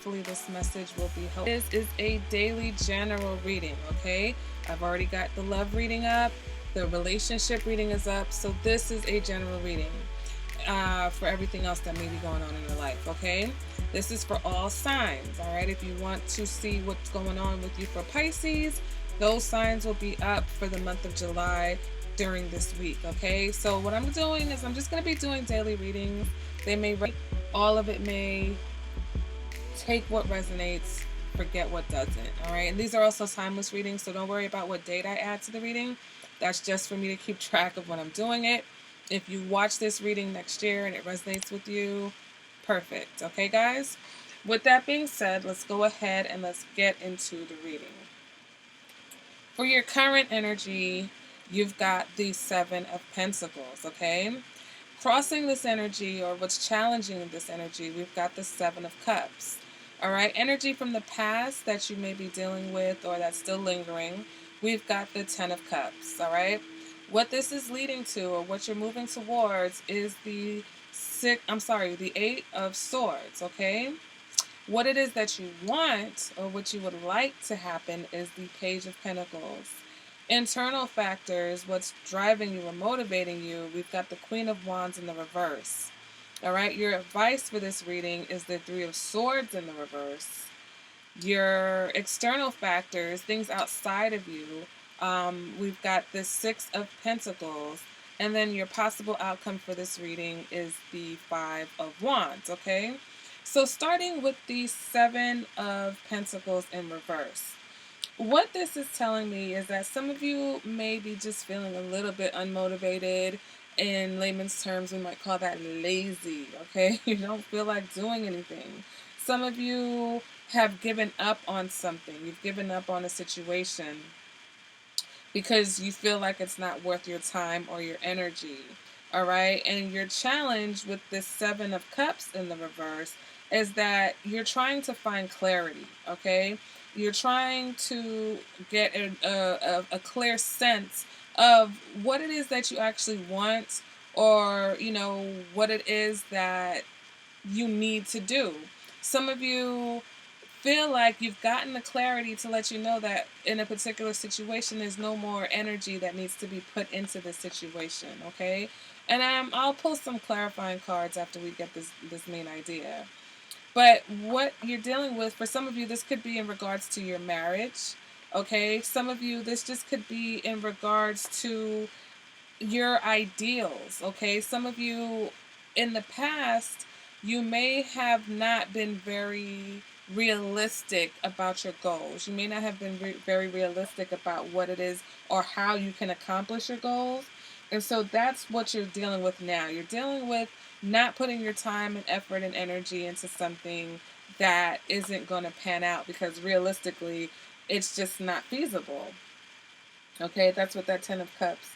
Hopefully this message will be helpful. This is a daily general reading, okay? I've already got the love reading up. The relationship reading is up. So this is a general reading for everything else that may be going on in your life, okay? This is for all signs, all right? If you want to see what's going on with you for Pisces, those signs will be up for the month of July during this week, okay? So what I'm doing is I'm just going to be doing daily readings. They may, all of it may, take what resonates, forget what doesn't, all right? And these are also timeless readings, so don't worry about what date I add to the reading. That's just for me to keep track of when I'm doing it. If you watch this reading next year and it resonates with you, perfect. Okay, guys? With that being said, let's go ahead and let's get into the reading. For your current energy, you've got the Seven of Pentacles, okay? Crossing this energy, or what's challenging this energy, we've got the Seven of Cups. All right, energy from the past that you may be dealing with or that's still lingering, we've got the Ten of Cups, all right? What this is leading to, or what you're moving towards, is the Eight of Swords, okay? What it is that you want, or what you would like to happen, is the Page of Pentacles. Internal factors, what's driving you or motivating you, we've got the Queen of Wands in the reverse. All right, your advice for this reading is the Three of Swords in the reverse. Your external factors, things outside of you, we've got the Six of Pentacles. And then your possible outcome for this reading is the Five of Wands, okay? So starting with the Seven of Pentacles in reverse. What this is telling me is that some of you may be just feeling a little bit unmotivated. In layman's terms, we might call that lazy, okay? You don't feel like doing anything. Some of you have given up on something. You've given up on a situation because you feel like it's not worth your time or your energy, all right? And your challenge with this Seven of Cups in the reverse is that you're trying to find clarity, okay? You're trying to get a clear sense of what it is that you actually want, or, what it is that you need to do. Some of you feel like you've gotten the clarity to let you know that in a particular situation, there's no more energy that needs to be put into the situation, okay? And I'll pull some clarifying cards after we get this main idea. But what you're dealing with, for some of you, this could be in regards to your marriage, okay? Some of you, this just could be in regards to your ideals, okay? Some of you, in the past, you may have not been very realistic about your goals. You may not have been very realistic about what it is or how you can accomplish your goals. And so that's what you're dealing with now. You're dealing with not putting your time and effort and energy into something that isn't going to pan out because realistically, it's just not feasible. Okay, that's what that Ten of Cups.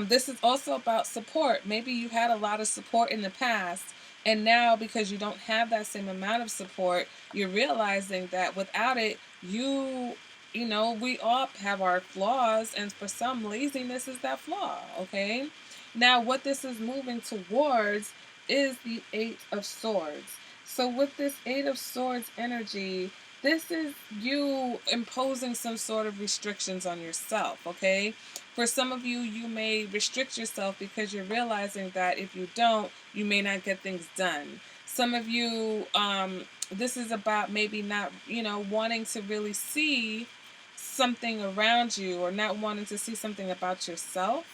This is also about support. Maybe you had a lot of support in the past, and now because you don't have that same amount of support, you're realizing that without it, we all have our flaws, and for some, laziness is that flaw, okay? Now, what this is moving towards is the Eight of Swords. So with this Eight of Swords energy, this is you imposing some sort of restrictions on yourself, okay? For some of you, you may restrict yourself because you're realizing that if you don't, you may not get things done. Some of you, this is about maybe not, wanting to really see something around you or not wanting to see something about yourself.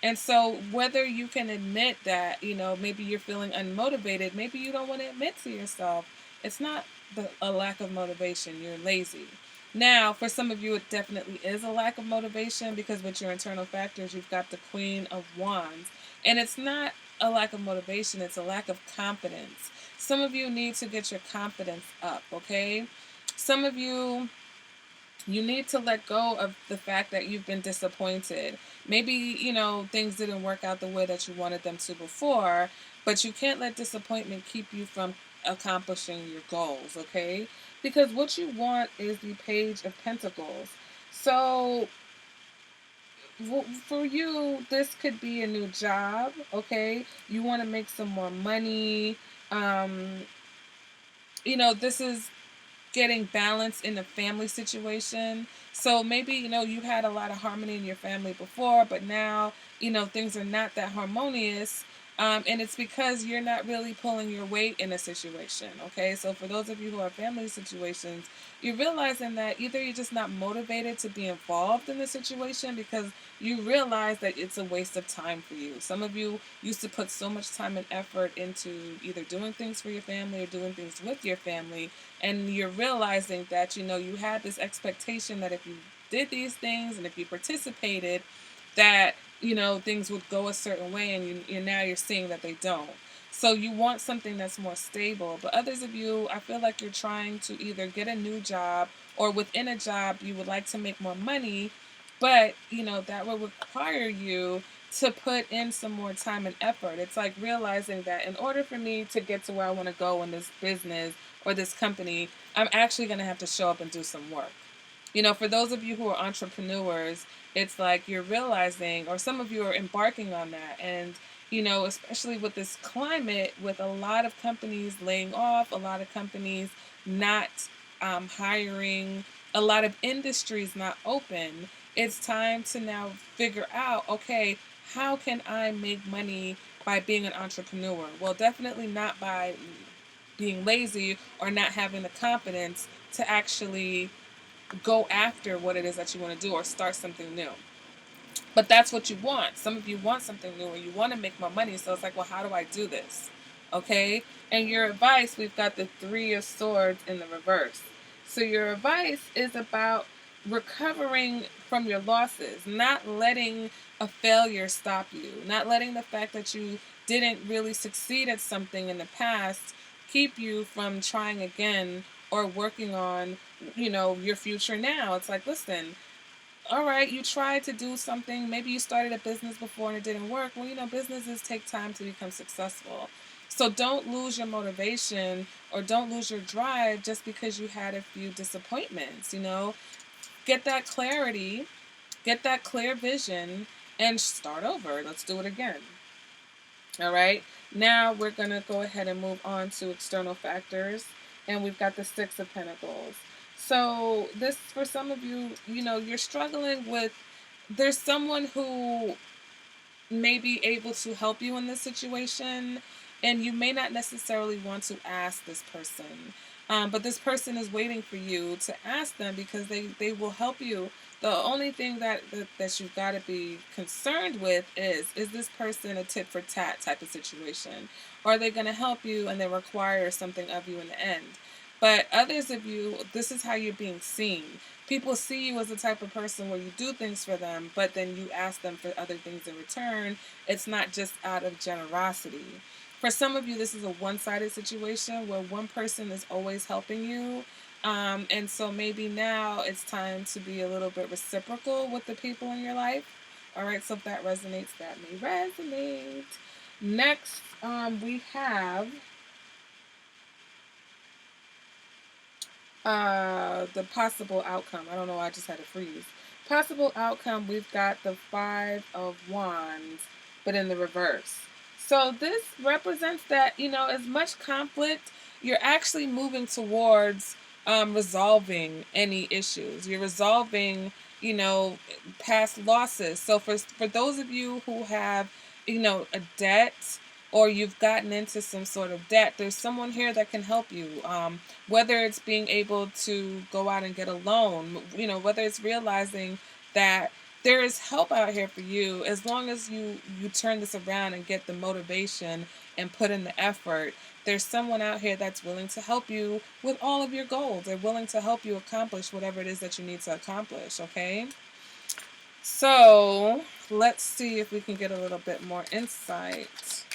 And so whether you can admit that, maybe you're feeling unmotivated, maybe you don't want to admit to yourself, it's not a lack of motivation, you're lazy. Now, for some of you, it definitely is a lack of motivation because with your internal factors, you've got the Queen of Wands. And it's not a lack of motivation, it's a lack of confidence. Some of you need to get your confidence up, okay? Some of you need to let go of the fact that you've been disappointed. Maybe, things didn't work out the way that you wanted them to before, but you can't let disappointment keep you from accomplishing your goals, okay? Because what you want is the Page of Pentacles. So for you, this could be a new job, okay? You want to make some more money. This is getting balance in a family situation. So maybe, you had a lot of harmony in your family before, but now, things are not that harmonious. And it's because you're not really pulling your weight in a situation. Okay. So for those of you who are family situations, you're realizing that either you're just not motivated to be involved in the situation because you realize that it's a waste of time for you. Some of you used to put so much time and effort into either doing things for your family or doing things with your family, and you're realizing that you had this expectation that if you did these things and if you participated, that things would go a certain way, and now you're seeing that they don't. So you want something that's more stable. But others of you, I feel like you're trying to either get a new job, or within a job you would like to make more money, but that would require you to put in some more time and effort. It's like realizing that in order for me to get to where I want to go in this business or this company, I'm actually going to have to show up and do some work. For those of you who are entrepreneurs, it's like you're realizing, or some of you are embarking on that. And, especially with this climate, with a lot of companies laying off, a lot of companies not hiring, a lot of industries not open, it's time to now figure out, okay, how can I make money by being an entrepreneur? Well, definitely not by being lazy or not having the confidence to actually go after what it is that you want to do or start something new. But that's what you want. Some of you want something new or you want to make more money. So it's like, well, how do I do this? Okay. And your advice, we've got the Three of Swords in the reverse. So your advice is about recovering from your losses, not letting a failure stop you, not letting the fact that you didn't really succeed at something in the past keep you from trying again or working on, your future now. It's like, listen, all right, you tried to do something. Maybe you started a business before and it didn't work. Well, businesses take time to become successful. So don't lose your motivation or don't lose your drive just because you had a few disappointments. Get that clarity, get that clear vision, and start over. Let's do it again. All right. Now we're going to go ahead and move on to external factors. And we've got the Six of Pentacles. So this, for some of you, you're struggling with, there's someone who may be able to help you in this situation, and you may not necessarily want to ask this person. But this person is waiting for you to ask them because they will help you. The only thing that you've got to be concerned with is this person a tit for tat type of situation? Or are they going to help you and they require something of you in the end? But others of you, this is how you're being seen. People see you as the type of person where you do things for them, but then you ask them for other things in return. It's not just out of generosity. For some of you, this is a one-sided situation where one person is always helping you. And so maybe now it's time to be a little bit reciprocal with the people in your life. All right, so if that resonates, that may resonate. Next, we have the possible outcome. I don't know why I just had a freeze. Possible outcome, we've got the Five of Wands, but in the reverse. So this represents that, as much conflict, you're actually moving towards resolving any issues. You're resolving, past losses. So for those of you who have, a debt, or you've gotten into some sort of debt, there's someone here that can help you. Whether it's being able to go out and get a loan, whether it's realizing that there is help out here for you, as long as you turn this around and get the motivation and put in the effort. There's someone out here that's willing to help you with all of your goals. They're willing to help you accomplish whatever it is that you need to accomplish, okay? So let's see if we can get a little bit more insight.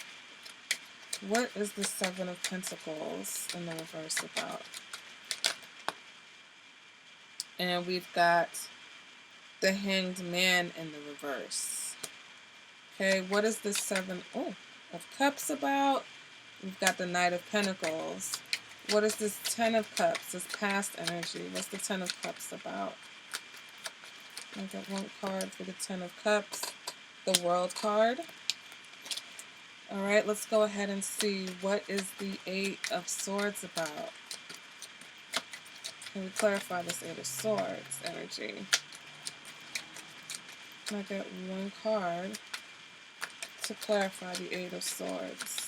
What is the Seven of Pentacles in the reverse about? And we've got the Hanged Man in the reverse. Okay, what is the Seven of Cups about? We've got the Knight of Pentacles. What is this Ten of Cups, this past energy? What's the Ten of Cups about? I got one card for the Ten of Cups, the World card. All right, let's go ahead and see what is the Eight of Swords about. Can we clarify this Eight of Swords energy? Can I get one card to clarify the Eight of Swords?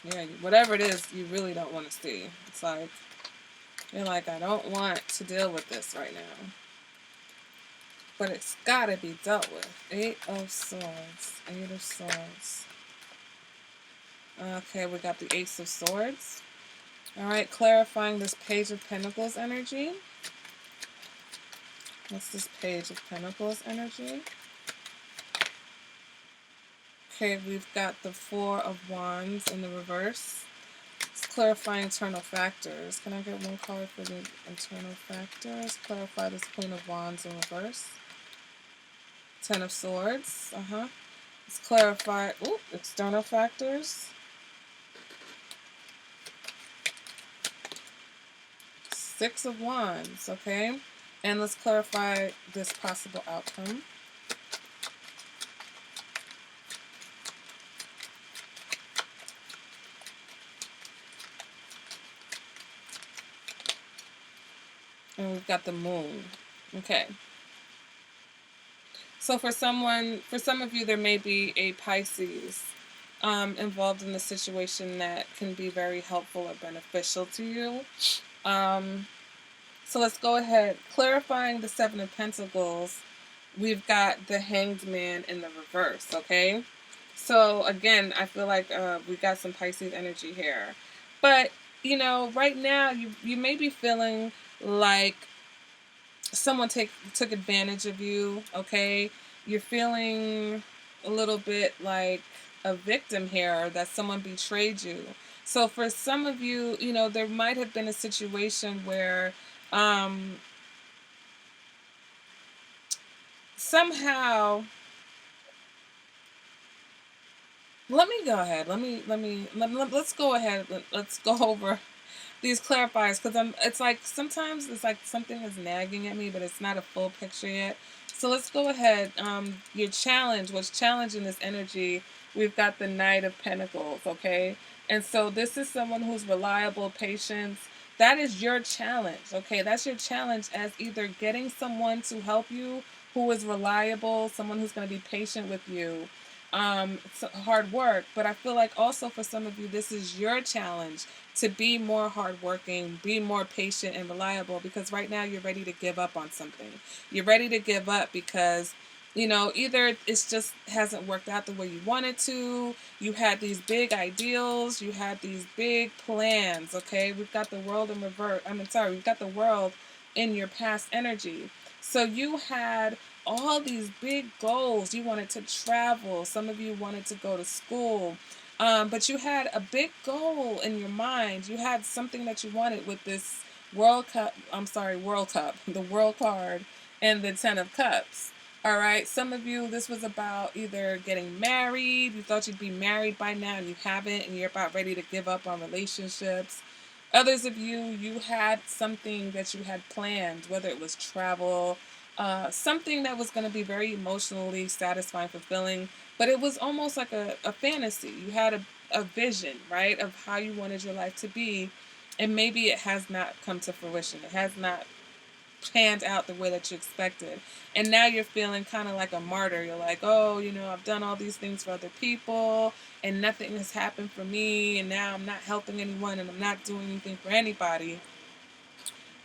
Yeah, whatever it is, you really don't want to see. It's like, you're like, I don't want to deal with this right now. But it's got to be dealt with. Eight of Swords. Eight of Swords. Okay, we got the Ace of Swords. All right, clarifying this Page of Pentacles energy. What's this Page of Pentacles energy? Okay, we've got the Four of Wands in the reverse. It's clarifying internal factors. Can I get one card for the internal factors? Clarify this Queen of Wands in reverse. Ten of Swords. Let's clarify external factors. Six of Wands, okay? And let's clarify this possible outcome. And we've got the Moon. Okay. So for some of you, there may be a Pisces involved in the situation that can be very helpful or beneficial to you. So let's go ahead. Clarifying the Seven of Pentacles, we've got the Hanged Man in the reverse, okay? So again, I feel like we got some Pisces energy here. But, you know, right now you may be feeling like someone took advantage of you, okay? You're feeling a little bit like a victim here, that someone betrayed you. So for some of you, you know, there might have been a situation where somehow, let me go ahead. Let's go ahead. Let's go over these clarifiers, because it's like sometimes it's like something is nagging at me, but it's not a full picture yet. So let's go ahead. Your challenge, what's challenging this energy, we've got the Knight of Pentacles, okay? And so this is someone who's reliable, patient. That is your challenge, okay? That's your challenge, as either getting someone to help you who is reliable, someone who's going to be patient with you. It's hard work, but I feel like also for some of you, this is your challenge to be more hardworking, be more patient and reliable, because right now you're ready to give up on something. You're ready to give up because, you know, either it's just hasn't worked out the way you wanted to, you had these big ideals, you had these big plans, okay? We've got the World in reverse. We've got the World in your past energy. So you had all these big goals. You wanted to travel. Some of you wanted to go to school. But you had a big goal in your mind. You had something that you wanted with this World Cup. World Cup, the World card, and the Ten of Cups. All right. Some of you, this was about either getting married. You thought you'd be married by now, and you haven't, and you're about ready to give up on relationships. Others of you, you had something that you had planned, whether it was travel, something that was going to be very emotionally satisfying, fulfilling, but it was almost like a fantasy. You had a vision, right, of how you wanted your life to be, and maybe it has not come to fruition. It has not panned out the way that you expected. And now you're feeling kind of like a martyr. You're like, oh, you know, I've done all these things for other people and nothing has happened for me, and now I'm not helping anyone and I'm not doing anything for anybody.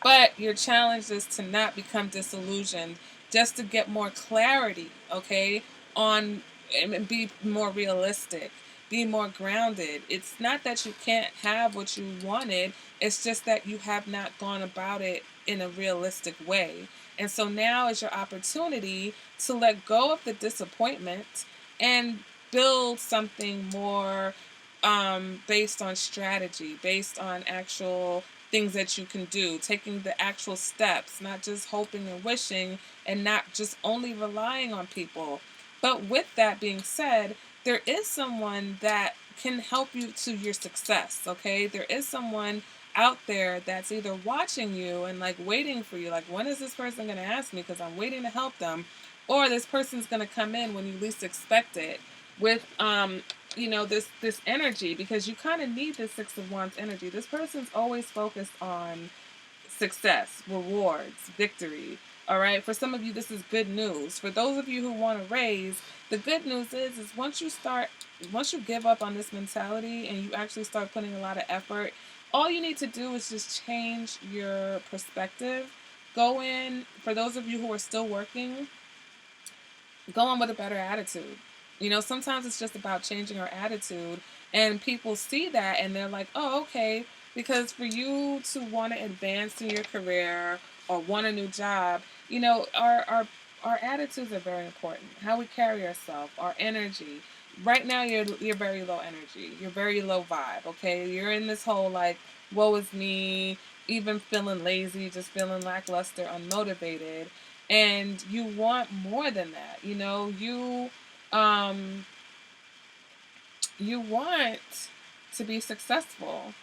But your challenge is to not become disillusioned, just to get more clarity, okay, on and be more realistic, be more grounded. It's not that you can't have what you wanted, it's just that you have not gone about it in a realistic way. And so now is your opportunity to let go of the disappointment and build something more based on strategy, based on actual things that you can do, taking the actual steps, not just hoping and wishing, and not just only relying on people. But with that being said, there is someone that can help you to your success, okay? There is someone out there that's either watching you and like waiting for you, like, when is this person going to ask me, because I'm waiting to help them, or this person's going to come in when you least expect it with this energy, because you kind of need this Six of Wands energy. This person's always focused on success, rewards, victory. All right. For some of you, this is good news. For those of you who want to raise, the good news is once you give up on this mentality and you actually start putting a lot of effort, all you need to do is just change your perspective. Go in, for those of you who are still working, go in with a better attitude. Sometimes it's just about changing our attitude, and people see that and they're like, oh, okay. Because for you to want to advance in your career or want a new job, our attitudes are very important. How we carry ourselves, our energy. Right now, you're very low energy. You're very low vibe. Okay, you're in this whole like, woe is me, even feeling lazy, just feeling lackluster, unmotivated, and you want more than that. Um you want to be successful.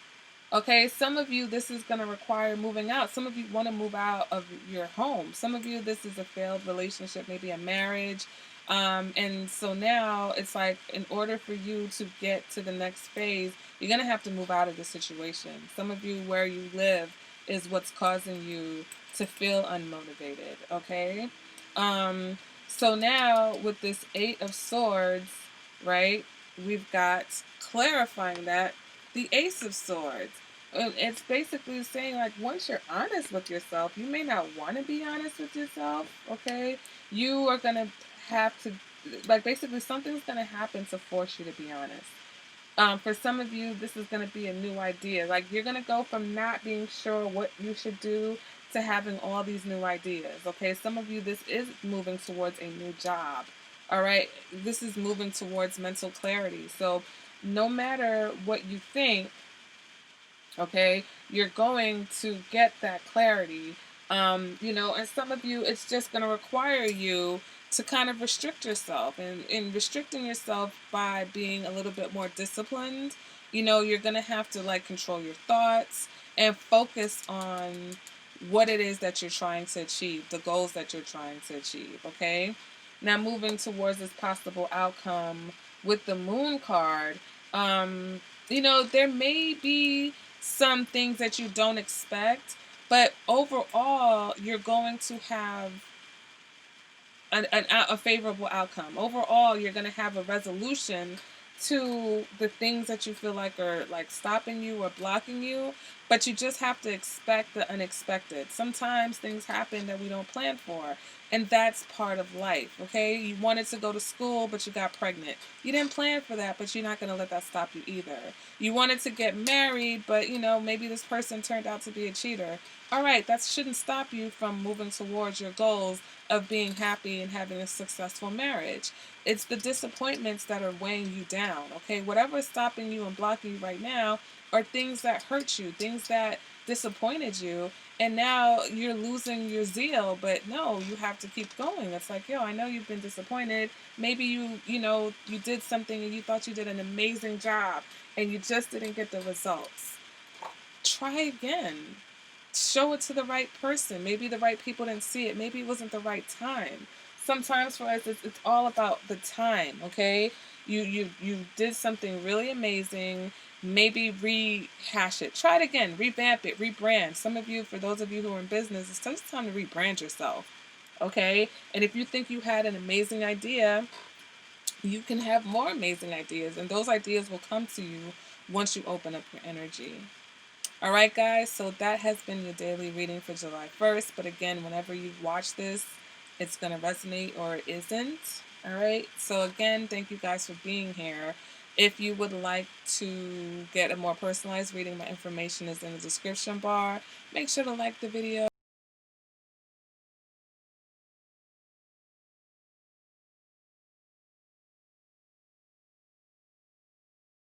Okay, some of you, this is going to require moving out. Some of you want to move out of your home. Some of you, this is a failed relationship, maybe a marriage. And so now it's like, in order for you to get to the next phase, you're going to have to move out of the situation. Some of you, where you live is what's causing you to feel unmotivated. Okay. So now with this Eight of Swords, right, we've got clarifying that the Ace of Swords. It's basically saying, like, once you're honest with yourself, you may not want to be honest with yourself, okay? You are going to have to, like, basically something's going to happen to force you to be honest. For some of you, this is going to be a new idea. Like, you're going to go from not being sure what you should do to having all these new ideas, okay? Some of you, this is moving towards a new job, all right? This is moving towards mental clarity. So no matter what you think, okay, you're going to get that clarity. And some of you, it's just going to require you to kind of restrict yourself, and in restricting yourself by being a little bit more disciplined, you're going to have to like control your thoughts and focus on what it is that you're trying to achieve, the goals that you're trying to achieve. Okay, now moving towards this possible outcome with the Moon card. There may be some things that you don't expect, but overall, you're going to have a favorable outcome. Overall, you're going to have a resolution to the things that you feel like are like stopping you or blocking you, but you just have to expect the unexpected. Sometimes things happen that we don't plan for, and that's part of life. Okay, you wanted to go to school but you got pregnant. You didn't plan for that, but you're not going to let that stop you either. You wanted to get married, but maybe this person turned out to be a cheater. All right, that shouldn't stop you from moving towards your goals of being happy and having a successful marriage. It's the disappointments that are weighing you down, okay? Whatever is stopping you and blocking you right now are things that hurt you, things that disappointed you, and now you're losing your zeal, but no, you have to keep going. It's like, yo, I know you've been disappointed. Maybe you did something and you thought you did an amazing job and you just didn't get the results. Try again. Show it to the right person. Maybe the right people didn't see it. Maybe it wasn't the right time. Sometimes for us, it's all about the time. Okay, you did something really amazing. Maybe rehash it. Try it again. Revamp it. Rebrand. Some of you, for those of you who are in business, it's just time to rebrand yourself. Okay, and if you think you had an amazing idea, you can have more amazing ideas, and those ideas will come to you once you open up your energy. All right, guys, so that has been your daily reading for July 1st. But again, whenever you watch this, it's going to resonate or it isn't. All right, so again, thank you guys for being here. If you would like to get a more personalized reading, my information is in the description bar. Make sure to like the video.